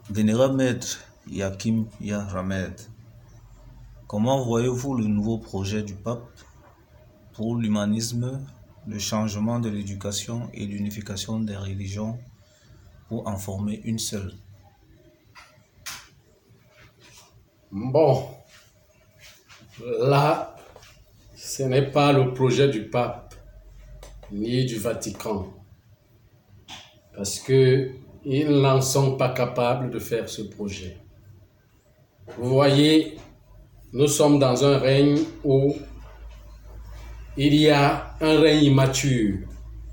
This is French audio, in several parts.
Vénérable Maître Yakim Yahramed, comment voyez-vous le nouveau projet du pape pour l'humanisme, le changement de l'éducation et l'unification des religions pour en former une seule? Bon, là, ce n'est pas le projet du pape ni du Vatican, parce qu'ils n'en sont pas capables de faire ce projet. Vous voyez, nous sommes dans un règne où il y a un règne immature.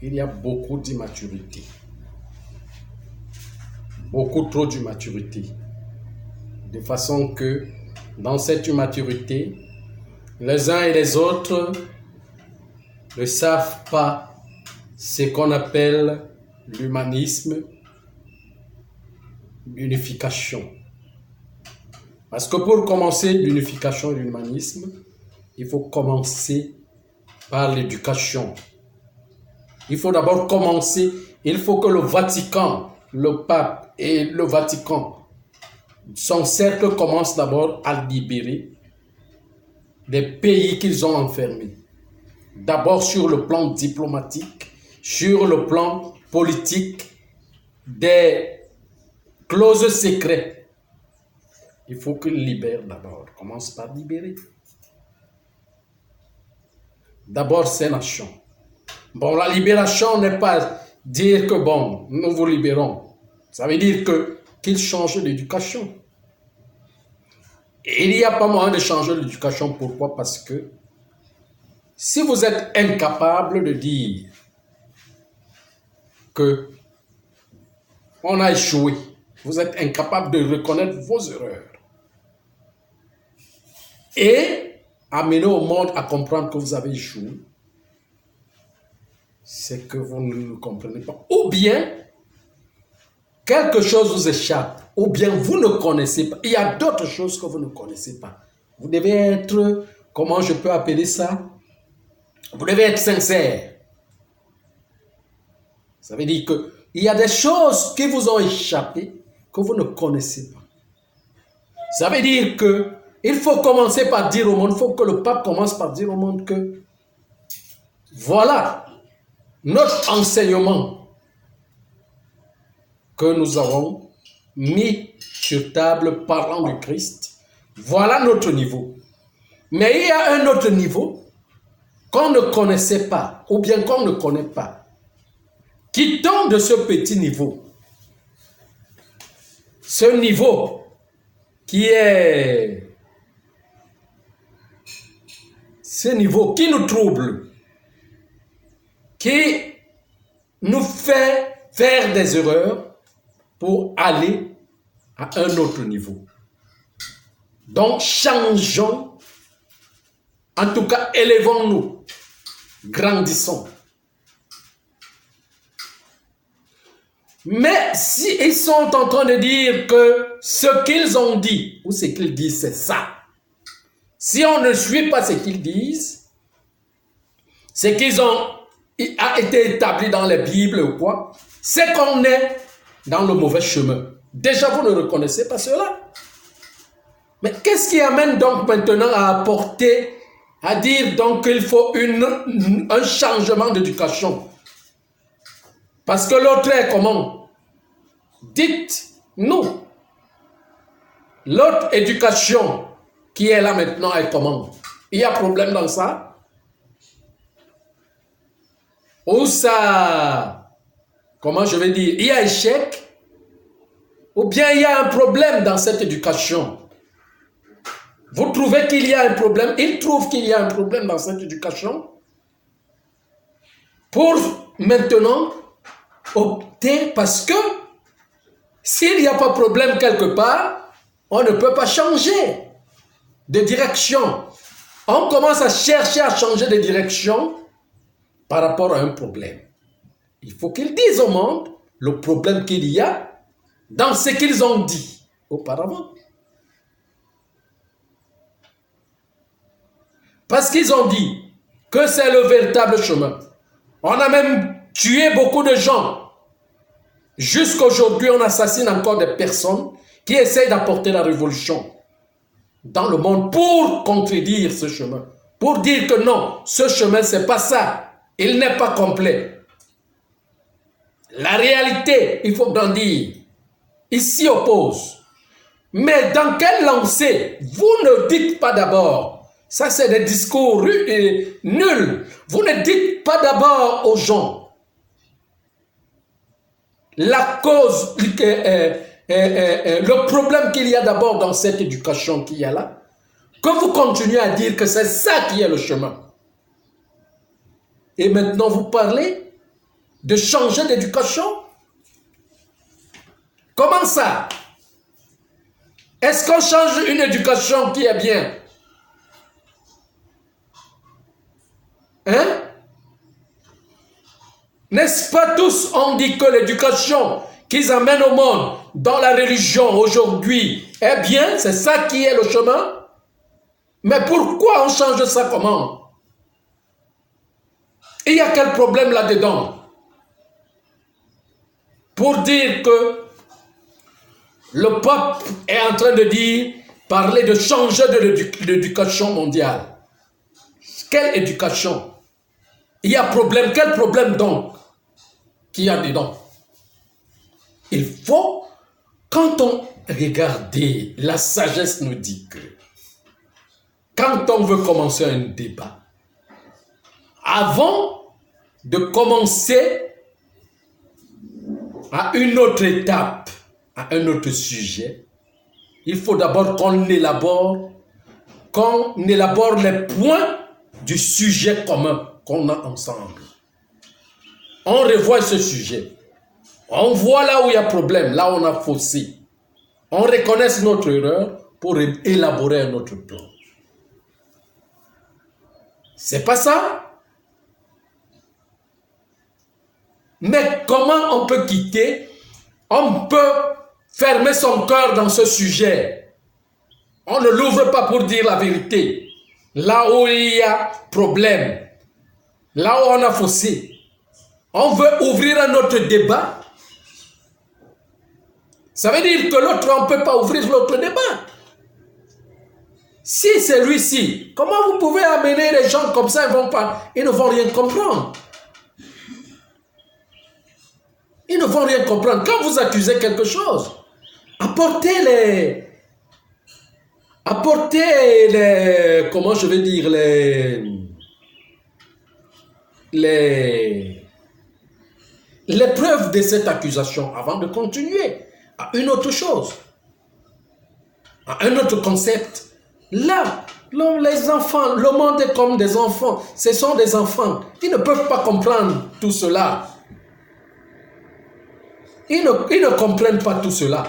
Il y a beaucoup d'immaturité. Beaucoup trop d'immaturité. De façon que, dans cette immaturité, les uns et les autres ne savent pas ce qu'on appelle l'humanisme, l'unification. Parce que pour commencer l'unification et l'humanisme, il faut commencer par l'éducation. Il faut d'abord commencer, il faut que le Vatican, le pape et le Vatican, son cercle commence d'abord à libérer des pays qu'ils ont enfermés. D'abord sur le plan diplomatique, sur le plan politique, des clauses secrètes. Il faut qu'ils libèrent d'abord. Commence par libérer. D'abord ces nations. Bon, la libération n'est pas dire que bon, nous vous libérons. Ça veut dire qu'ils changent d'éducation. Il n'y a pas moyen de changer l'éducation. Pourquoi? Parce que si vous êtes incapable de dire que on a échoué, vous êtes incapable de reconnaître vos erreurs et amener au monde à comprendre que vous avez échoué, c'est que vous ne le comprenez pas. Ou bien, quelque chose vous échappe, ou bien vous ne connaissez pas. Il y a d'autres choses que vous ne connaissez pas. Vous devez être, comment je peux appeler ça? Vous devez être sincère. Ça veut dire qu'il y a des choses qui vous ont échappé que vous ne connaissez pas. Ça veut dire qu'il faut commencer par dire au monde, il faut que le pape commence par dire au monde que voilà notre enseignement que nous avons mis sur table parlant du Christ. Voilà notre niveau. Mais il y a un autre niveau qu'on ne connaissait pas, ou bien qu'on ne connaît pas. Quittons de ce petit niveau. Ce niveau qui est... Ce niveau qui nous trouble, qui nous fait faire des erreurs pour aller à un autre niveau. Donc, changeons, en tout cas, élevons-nous, grandissons. Mais si ils sont en train de dire que ce qu'ils ont dit, ou ce qu'ils disent, c'est ça, si on ne suit pas ce qu'ils disent, ce qu'ils ont a été établi dans les Bibles ou quoi, c'est qu'on est dans le mauvais chemin. Déjà, vous ne reconnaissez pas cela. Mais qu'est-ce qui amène donc maintenant à apporter, à dire donc qu'il faut un changement d'éducation? Parce que l'autre est comment? Dites-nous. L'autre éducation qui est là maintenant est comment? Il y a problème dans ça? Ou ça, comment je vais dire, il y a échec? Ou bien il y a un problème dans cette éducation? Vous trouvez qu'il y a un problème? Ils trouvent qu'il y a un problème dans cette éducation? Pour maintenant opter, parce que s'il n'y a pas de problème quelque part, on ne peut pas changer de direction. On commence à chercher à changer de direction par rapport à un problème. Il faut qu'ils disent au monde le problème qu'il y a dans ce qu'ils ont dit auparavant. Parce qu'ils ont dit que c'est le véritable chemin. On a même tué beaucoup de gens. Jusqu'à aujourd'hui, on assassine encore des personnes qui essayent d'apporter la révolution dans le monde pour contredire ce chemin. Pour dire que non, ce chemin, c'est pas ça. Il n'est pas complet. La réalité, il faut grandir. Il s'y oppose. Mais dans quelle lancée? Vous ne dites pas d'abord. Ça, c'est des discours nuls. Vous ne dites pas d'abord aux gens la cause, le problème qu'il y a d'abord dans cette éducation qu'il y a là, que vous continuez à dire que c'est ça qui est le chemin. Et maintenant, vous parlez de changer d'éducation? Comment ça? Est-ce qu'on change une éducation qui est bien? Hein? N'est-ce pas tous on dit que l'éducation qu'ils amènent au monde dans la religion aujourd'hui est bien? C'est ça qui est le chemin? Mais pourquoi on change ça comment? Il y a quel problème là-dedans? Pour dire que le pape est en train de dire, parler de changer de l'éducation mondiale. Quelle éducation? Il y a problème. Quel problème donc qu'il y a dedans? Il faut, quand on regarde, la sagesse nous dit que quand on veut commencer un débat, avant de commencer à une autre étape, à un autre sujet, il faut d'abord qu'on élabore les points du sujet commun qu'on a ensemble. On revoit ce sujet. On voit là où il y a problème, là où on a faussé. On reconnaît notre erreur pour élaborer un autre plan. C'est pas ça? Mais comment on peut quitter? On peut fermer son cœur dans ce sujet. On ne l'ouvre pas pour dire la vérité. Là où il y a problème, là où on a faussé. On veut ouvrir un autre débat. Ça veut dire que l'autre, on ne peut pas ouvrir l'autre débat. Si c'est lui-ci, comment vous pouvez amener les gens comme ça, ils ne vont rien comprendre. Ils ne vont rien comprendre. Quand vous accusez quelque chose, apportez les, comment je vais dire, les preuves de cette accusation avant de continuer à une autre chose, à un autre concept. Là, les enfants, le monde est comme des enfants. Ce sont des enfants. Ils ne peuvent pas comprendre tout cela. Ils ne comprennent pas tout cela.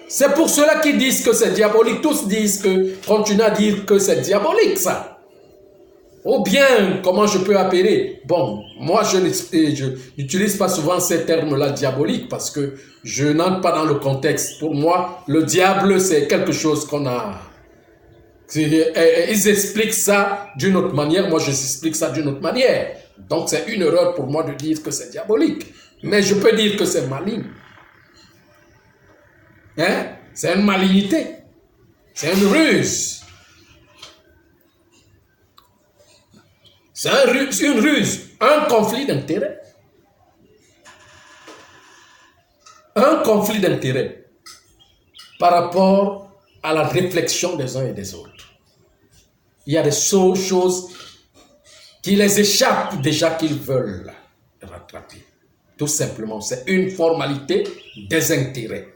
C'est pour cela qu'ils disent que c'est diabolique. Tous disent continuent à dire que c'est diabolique, ça. Ou bien, comment je peux appeler? Bon, moi, je n'utilise pas souvent ces termes-là, diabolique, parce que je n'entre pas dans le contexte. Pour moi, le diable, c'est quelque chose qu'on a... Ils expliquent ça d'une autre manière, moi, je explique ça d'une autre manière. Donc, c'est une erreur pour moi de dire que c'est diabolique. Mais je peux dire que c'est maligne. Hein? C'est une malignité. C'est une ruse. C'est une ruse. Un conflit d'intérêt. Un conflit d'intérêt par rapport à la réflexion des uns et des autres. Il y a des choses qui les échappent déjà qu'ils veulent rattraper. Tout simplement, c'est une formalité des intérêts.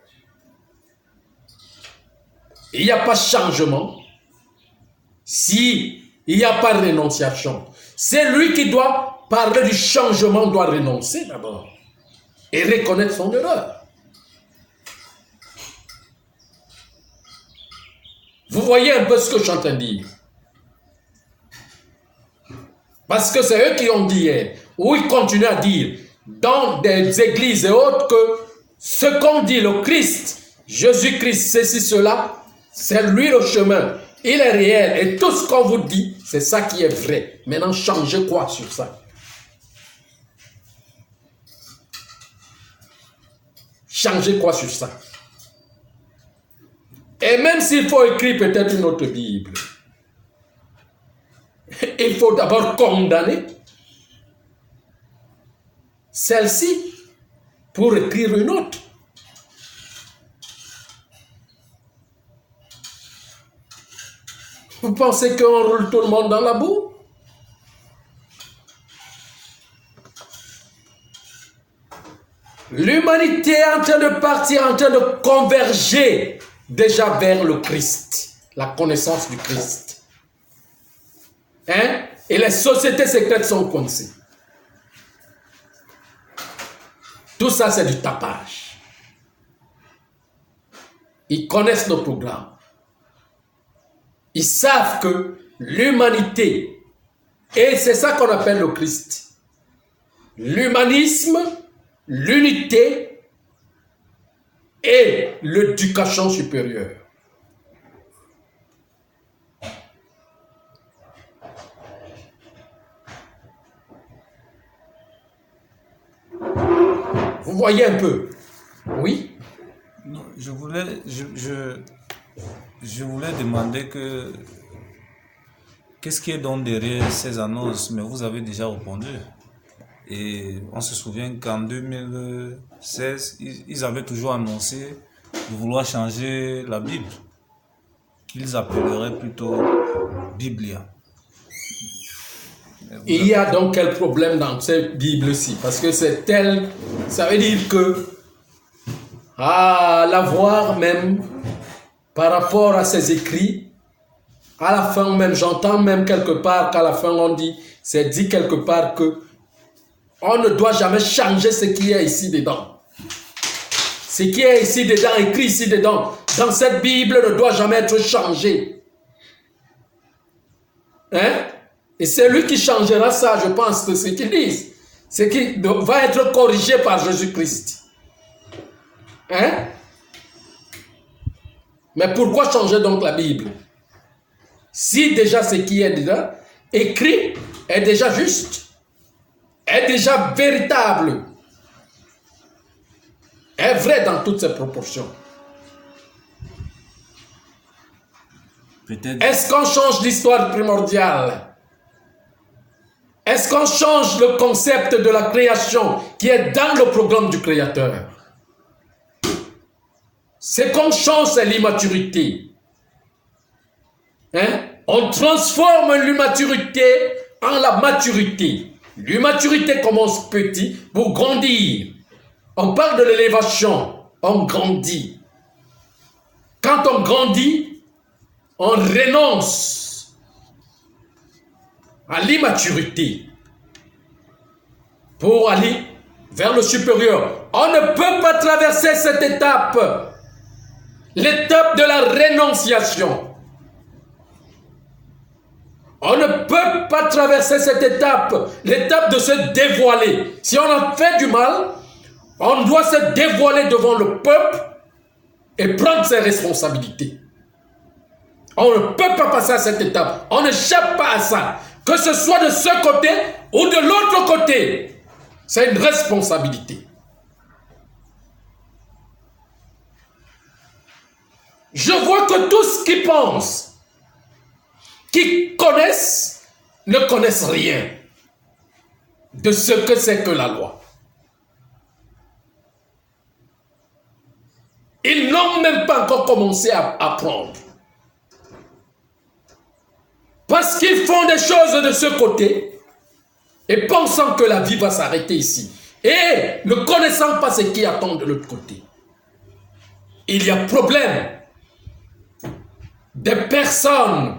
Il n'y a pas changement s'il n'y a pas rénonciation. C'est lui qui doit parler du changement, doit renoncer d'abord et reconnaître son erreur. Vous voyez un peu ce que je suis en train de dire. Parce que c'est eux qui ont dit hier, ou ils continuent à dire, dans des églises et autres, que ce qu'on dit, le Christ, Jésus-Christ, ceci, cela, c'est lui le chemin. Il est réel. Et tout ce qu'on vous dit, c'est ça qui est vrai. Maintenant, changez quoi sur ça? changer quoi sur ça? Et même s'il faut écrire peut-être une autre Bible, il faut d'abord condamner celle-ci pour écrire une autre. Vous pensez qu'on roule tout le monde dans la boue? L'humanité est en train de partir, en train de converger déjà vers le Christ, la connaissance du Christ. Hein? Et les sociétés secrètes sont coincées. Tout ça, c'est du tapage. Ils connaissent nos programmes. Ils savent que l'humanité, et c'est ça qu'on appelle le Christ, l'humanisme, l'unité et l'éducation supérieure. Vous voyez un peu? Oui? Non, je voulais demander qu'est-ce qui est donc derrière ces annonces, mais vous avez déjà répondu. Et on se souvient qu'en 2016, ils avaient toujours annoncé de vouloir changer la Bible, qu'ils appelleraient plutôt Biblia. Il y a donc quel problème dans cette Bible-ci? Parce que c'est tel, ça veut dire que, la voir même, par rapport à ses écrits, à la fin même, j'entends même quelque part qu'à la fin on dit, c'est dit quelque part que on ne doit jamais changer ce qui est ici dedans. Ce qui est ici dedans, écrit ici dedans, dans cette Bible ne doit jamais être changé. Hein? Et c'est lui qui changera ça, je pense, de ce qu'ils disent. Ce qui va être corrigé par Jésus-Christ. Hein? Mais pourquoi changer donc la Bible? Si déjà ce qui est dedans, écrit, est déjà juste, est déjà véritable, est vrai dans toutes ses proportions. Est-ce qu'on change l'histoire primordiale? Est-ce qu'on change le concept de la création qui est dans le programme du Créateur? Ce qu'on change, c'est l'immaturité. Hein? On transforme l'immaturité en la maturité. L'immaturité commence petit pour grandir. On parle de l'élévation, on grandit. Quand on grandit, on renonce à l'immaturité pour aller vers le supérieur. On ne peut pas traverser cette étape, l'étape de la rénonciation. On ne peut pas traverser cette étape, l'étape de se dévoiler. Si on a fait du mal, on doit se dévoiler devant le peuple et prendre ses responsabilités. On ne peut pas passer à cette étape. On n'échappe pas à ça. Que ce soit de ce côté ou de l'autre côté. C'est une responsabilité. Je vois que tous qui pensent, qui connaissent, ne connaissent rien de ce que c'est que la loi. Ils n'ont même pas encore commencé à apprendre. Parce qu'ils font des choses de ce côté et pensant que la vie va s'arrêter ici. Et ne connaissant pas ce qui attend de l'autre côté. Il y a problème. Des personnes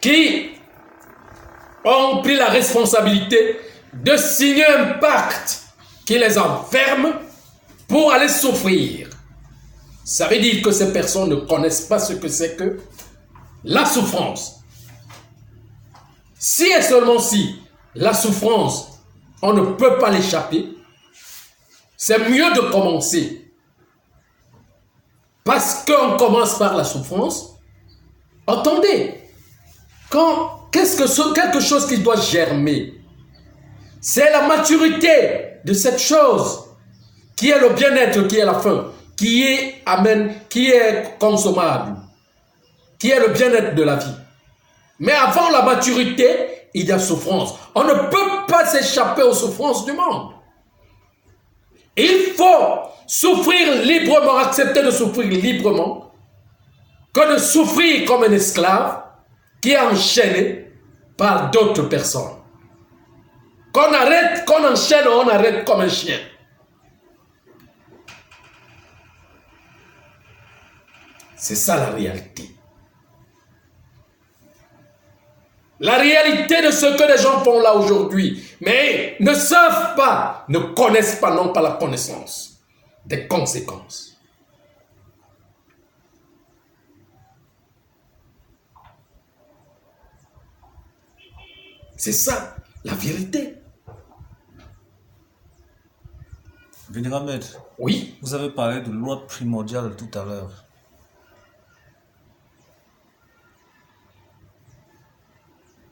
qui ont pris la responsabilité de signer un pacte qui les enferme pour aller souffrir. Ça veut dire que ces personnes ne connaissent pas ce que c'est que la souffrance. Si et seulement si la souffrance, on ne peut pas l'échapper, c'est mieux de commencer. Parce qu'on commence par la souffrance. Attendez, quelque chose qui doit germer, c'est la maturité de cette chose qui est le bien-être, qui est la faim, qui est amen, qui est consommable, qui est le bien-être de la vie. Mais avant la maturité, il y a souffrance. On ne peut pas s'échapper aux souffrances du monde. Il faut souffrir librement, accepter de souffrir librement, que de souffrir comme un esclave qui est enchaîné par d'autres personnes. Qu'on arrête, qu'on enchaîne, on arrête comme un chien. C'est ça la réalité. La réalité de ce que les gens font là aujourd'hui, mais ne savent pas, ne connaissent pas, non pas la connaissance des conséquences. C'est ça la vérité. Vénérable Maître, Oui. vous avez parlé de loi primordiale tout à l'heure.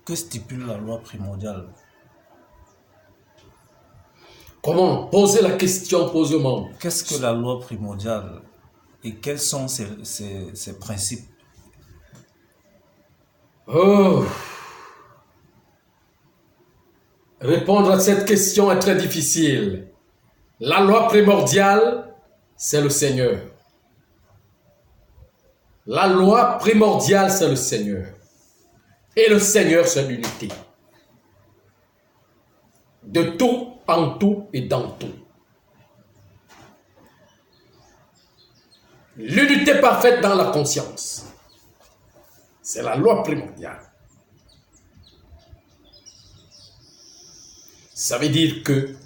Que stipule la loi primordiale? Comment? Poser la question, pose le monde. Qu'est-ce que la loi primordiale et quels sont ses principes? Oh. Répondre à cette question est très difficile. La loi primordiale, c'est le Seigneur. La loi primordiale, c'est le Seigneur. Et le Seigneur, c'est l'unité. De tout, en tout et dans tout. L'unité parfaite dans la conscience. C'est la loi primordiale. Ça veut dire que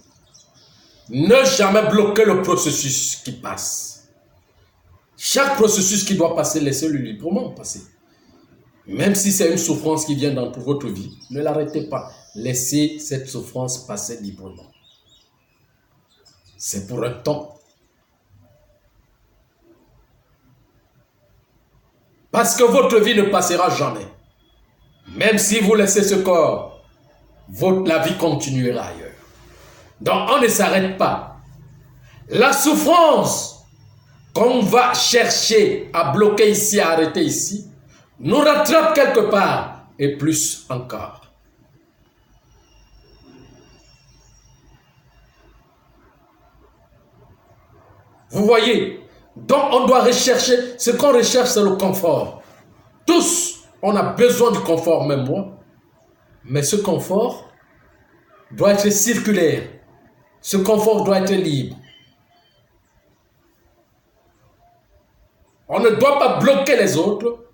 ne jamais bloquer le processus qui passe. Chaque processus qui doit passer, laissez-le librement passer. Même si c'est une souffrance qui vient dans votre vie, ne l'arrêtez pas. Laissez cette souffrance passer librement. C'est pour un temps. Parce que votre vie ne passera jamais. Même si vous laissez ce corps, la vie continuera ailleurs. Donc on ne s'arrête pas. La souffrance qu'on va chercher à bloquer ici, à arrêter ici, nous rattrape quelque part et plus encore. Vous voyez, donc on doit rechercher, ce qu'on recherche c'est le confort. Tous, on a besoin du confort, même moi. Mais ce confort doit être circulaire. Ce confort doit être libre. On ne doit pas bloquer les autres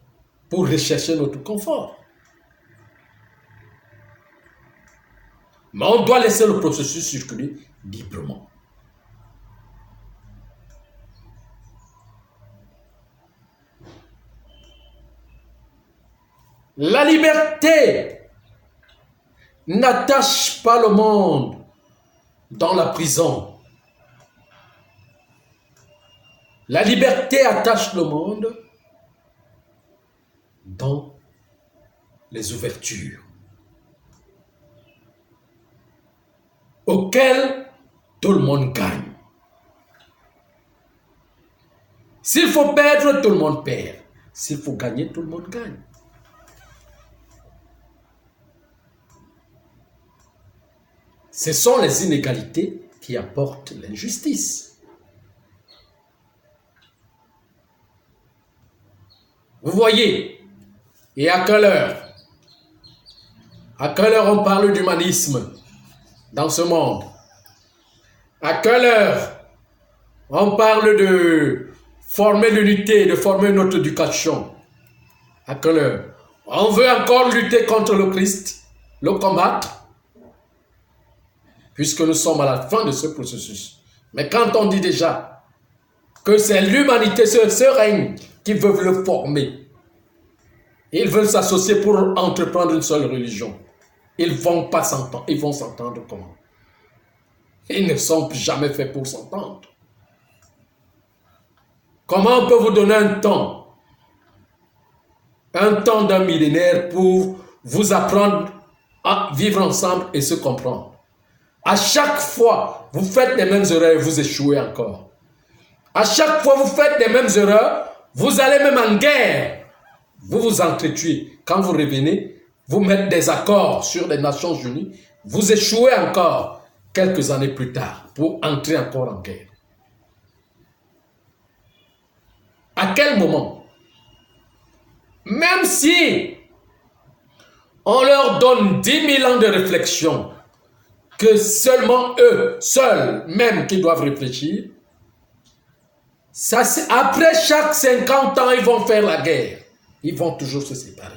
pour rechercher notre confort. Mais on doit laisser le processus circuler librement. La liberté n'attache pas le monde dans la prison. La liberté attache le monde dans les ouvertures auxquelles tout le monde gagne. S'il faut perdre, tout le monde perd. S'il faut gagner, tout le monde gagne. Ce sont les inégalités qui apportent l'injustice. Vous voyez, et à quelle heure? À quelle heure on parle d'humanisme dans ce monde? À quelle heure on parle de former l'unité, de former notre éducation? À quelle heure on veut encore lutter contre le Christ, le combattre? Puisque nous sommes à la fin de ce processus. Mais quand on dit déjà que c'est l'humanité, ce règne qui veut le former, ils veulent s'associer pour entreprendre une seule religion. Ils vont pas s'entendre. Ils vont s'entendre comment? Ils ne sont jamais faits pour s'entendre. Comment on peut vous donner un temps d'un millénaire pour vous apprendre à vivre ensemble et se comprendre? À chaque fois, vous faites les mêmes erreurs et vous échouez encore. À chaque fois, vous faites les mêmes erreurs, vous allez même en guerre. Vous vous entretuez. Quand vous revenez, vous mettez des accords sur les Nations Unies, vous échouez encore quelques années plus tard pour entrer encore en guerre. À quel moment? Même si on leur donne 10 000 ans de réflexion, que seulement eux, seuls même, qui doivent réfléchir, ça, après chaque 50 ans, ils vont faire la guerre. Ils vont toujours se séparer.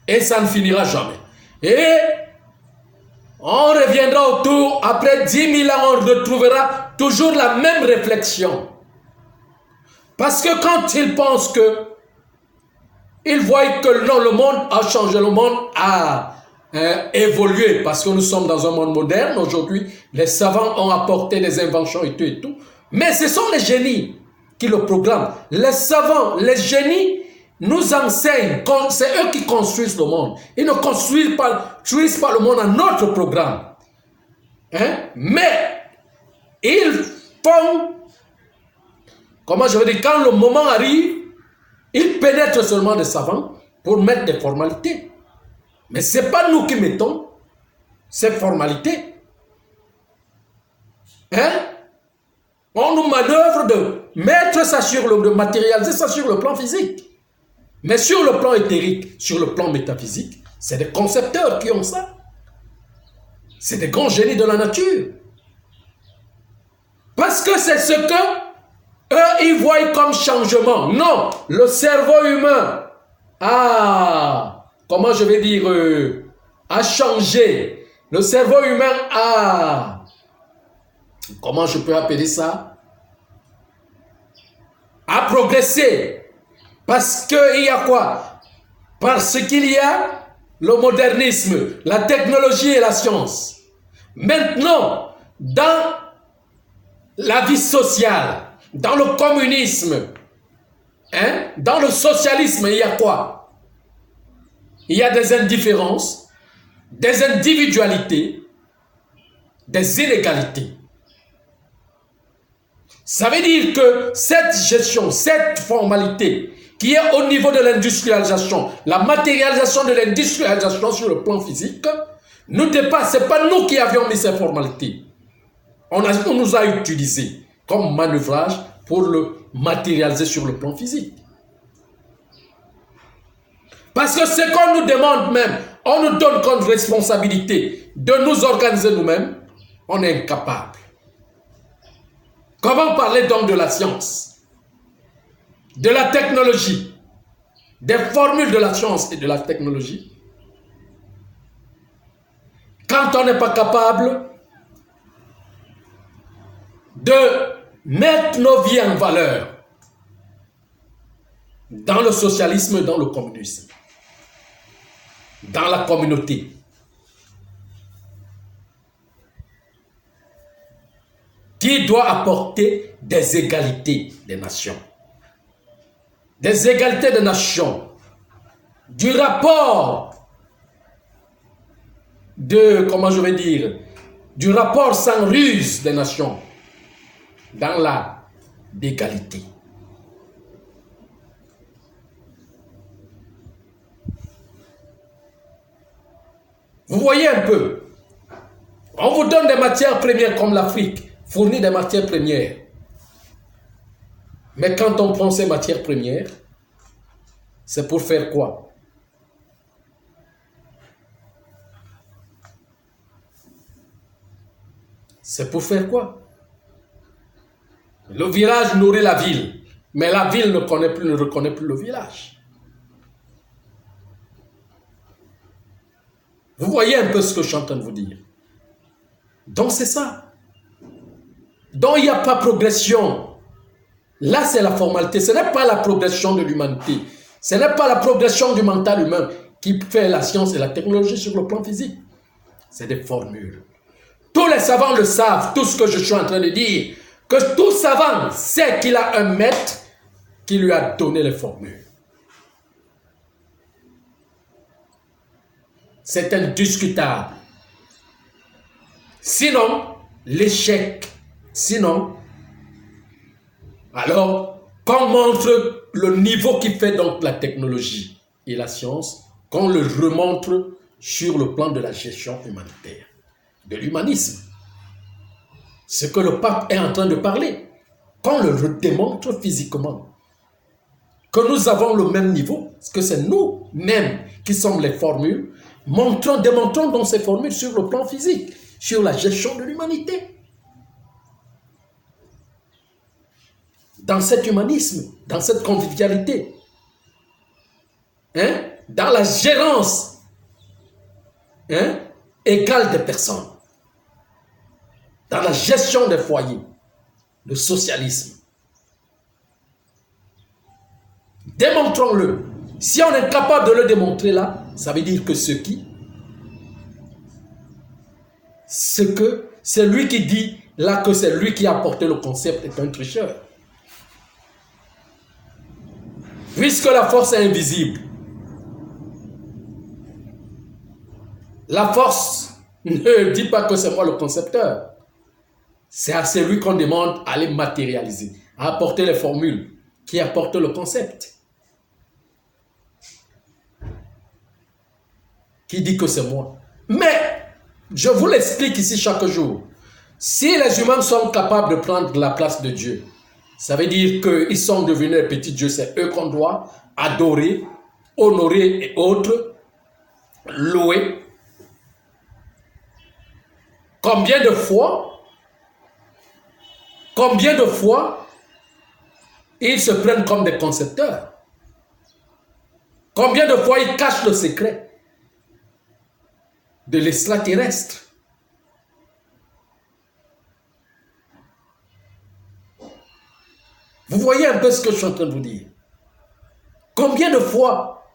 Et ça ne finira jamais. Et on reviendra autour, après 10 000 ans, on retrouvera toujours la même réflexion. Parce que quand ils pensent que, ils voient que non, le monde a changé, le monde a évolué, parce que nous sommes dans un monde moderne. Aujourd'hui, les savants ont apporté des inventions et tout et tout. Mais ce sont les génies qui le programment. Les savants, les génies nous enseignent, c'est eux qui construisent le monde. Ils ne construisent pas le monde à notre programme. Mais ils font, comment je veux dire, quand le moment arrive, ils pénètrent seulement des savants pour mettre des formalités. Mais ce n'est pas nous qui mettons ces formalités. On nous manœuvre de mettre ça de matérialiser ça sur le plan physique. Mais sur le plan éthérique, sur le plan métaphysique, c'est des concepteurs qui ont ça. C'est des grands génies de la nature. Parce que c'est ce que eux, ils voient comme changement. Non, le cerveau humain comment je vais dire, a changé. Le cerveau humain comment je peux appeler ça? A progressé. Parce qu'il y a quoi? Parce qu'il y a le modernisme, la technologie et la science. Maintenant, dans la vie sociale, dans le communisme, dans le socialisme, il y a quoi? Il y a des indifférences, des individualités, des inégalités. Ça veut dire que cette gestion, cette formalité qui est au niveau de l'industrialisation, la matérialisation de l'industrialisation sur le plan physique, nous dépasse. Ce n'est pas nous qui avions mis ces formalités. On nous a utilisés comme manœuvrage pour le matérialiser sur le plan physique. Parce que ce qu'on nous demande même, on nous donne comme responsabilité de nous organiser nous-mêmes, on est incapable. Comment parler donc de la science, de la technologie, des formules de la science et de la technologie, quand on n'est pas capable de mettre nos vies en valeur dans le socialisme et dans le communisme, dans la communauté. Qui doit apporter des égalités des nations. Des égalités des nations. Du rapport du rapport sans ruse des nations dans la d'égalité. Vous voyez un peu, on vous donne des matières premières comme l'Afrique, fournit des matières premières. Mais quand on prend ces matières premières, c'est pour faire quoi? C'est pour faire quoi? Le village nourrit la ville, mais la ville ne reconnaît plus le village. Vous voyez un peu ce que je suis en train de vous dire. Donc c'est ça. Donc il n'y a pas progression. Là c'est la formalité. Ce n'est pas la progression de l'humanité. Ce n'est pas la progression du mental humain qui fait la science et la technologie sur le plan physique. C'est des formules. Tous les savants le savent, tout ce que je suis en train de dire. Que tout savant sait qu'il a un maître qui lui a donné les formules. C'est indiscutable. Sinon, l'échec. Sinon, alors, qu'on montre le niveau qui fait donc la technologie et la science, qu'on le remontre sur le plan de la gestion humanitaire, de l'humanisme. Ce que le pape est en train de parler, qu'on le démontre physiquement. Que nous avons le même niveau, parce que c'est nous-mêmes qui sommes les formules, démontrons donc ces formules sur le plan physique, sur la gestion de l'humanité. Dans cet humanisme, dans cette convivialité, dans la gérance égale des personnes, dans la gestion des foyers, le socialisme. Démontrons-le. Si on est capable de le démontrer là, ça veut dire que c'est lui qui dit là que c'est lui qui a apporté le concept est un tricheur. Puisque la force est invisible, la force ne dit pas que c'est moi le concepteur. C'est à celui qu'on demande à les matérialiser, à apporter les formules qui apportent le concept. Qui dit que c'est moi? Mais, je vous l'explique ici chaque jour. Si les humains sont capables de prendre la place de Dieu, ça veut dire qu'ils sont devenus les petits dieux, c'est eux qu'on doit adorer, honorer et autres, louer. Combien de fois ils se prennent comme des concepteurs? Combien de fois ils cachent le secret de l'extraterrestre? Vous voyez un peu ce que je suis en train de vous dire. Combien de fois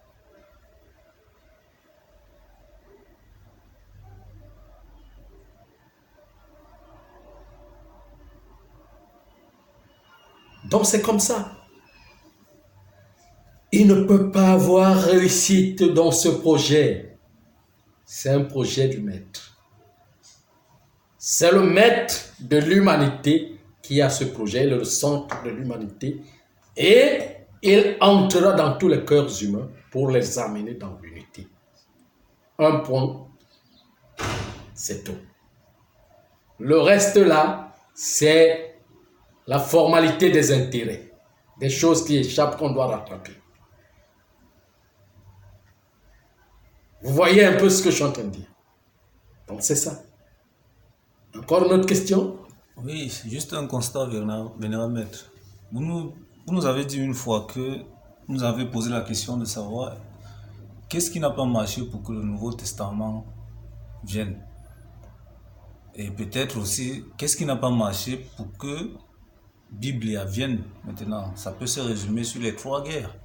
donc c'est comme ça. Il ne peut pas avoir réussite dans ce projet. C'est un projet du maître. C'est le maître de l'humanité qui a ce projet, le centre de l'humanité, et il entrera dans tous les cœurs humains pour les amener dans l'unité. Un point, c'est tout. Le reste là, c'est la formalité des intérêts, des choses qui échappent qu'on doit rattraper. Vous voyez un peu ce que je suis en train de dire. Donc c'est ça. Encore une autre question? Oui, c'est juste un constat, vénérable maître. Vous nous avez dit une fois que vous nous avez posé la question de savoir qu'est-ce qui n'a pas marché pour que le Nouveau Testament vienne. Et peut-être aussi, qu'est-ce qui n'a pas marché pour que Biblia vienne maintenant. Ça peut se résumer sur les 3 guerres.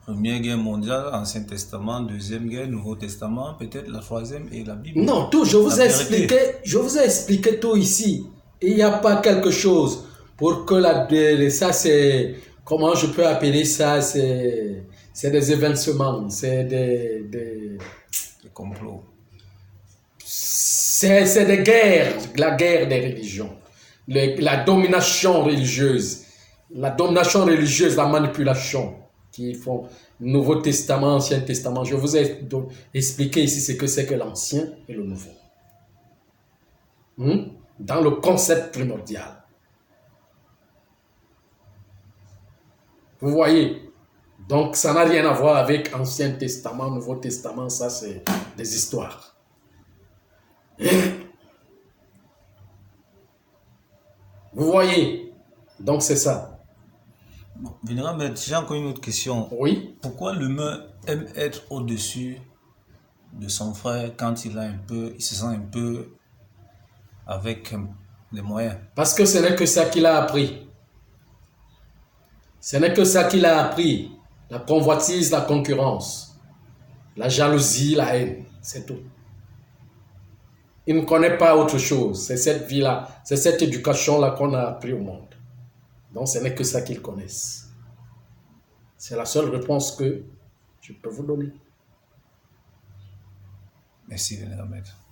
Première guerre mondiale, Ancien Testament, deuxième guerre, Nouveau Testament, peut-être la 3e et la Bible. Non, tout, je vous ai expliqué tout ici. Il n'y a pas quelque chose pour que ça c'est, comment je peux appeler ça, c'est des événements, c'est des complots. C'est des guerres, la guerre des religions, la domination religieuse, la manipulation qui font Nouveau Testament, Ancien Testament. Je vous ai expliqué ici ce que c'est que l'Ancien et le Nouveau. Dans le concept primordial. Vous voyez? Donc, ça n'a rien à voir avec Ancien Testament, Nouveau Testament, ça c'est des histoires. Vous voyez? Donc, c'est ça. Bon, Vénérable, j'ai encore une autre question. Oui. Pourquoi l'humain aime être au-dessus de son frère quand il se sent un peu avec les moyens? Parce que ce n'est que ça qu'il a appris. Ce n'est que ça qu'il a appris. La convoitise, la concurrence, la jalousie, la haine, c'est tout. Il ne connaît pas autre chose. C'est cette vie-là, c'est cette éducation-là qu'on a appris au monde. Donc ce n'est que ça qu'ils connaissent. C'est la seule réponse que je peux vous donner. Merci, Vénérable Maître.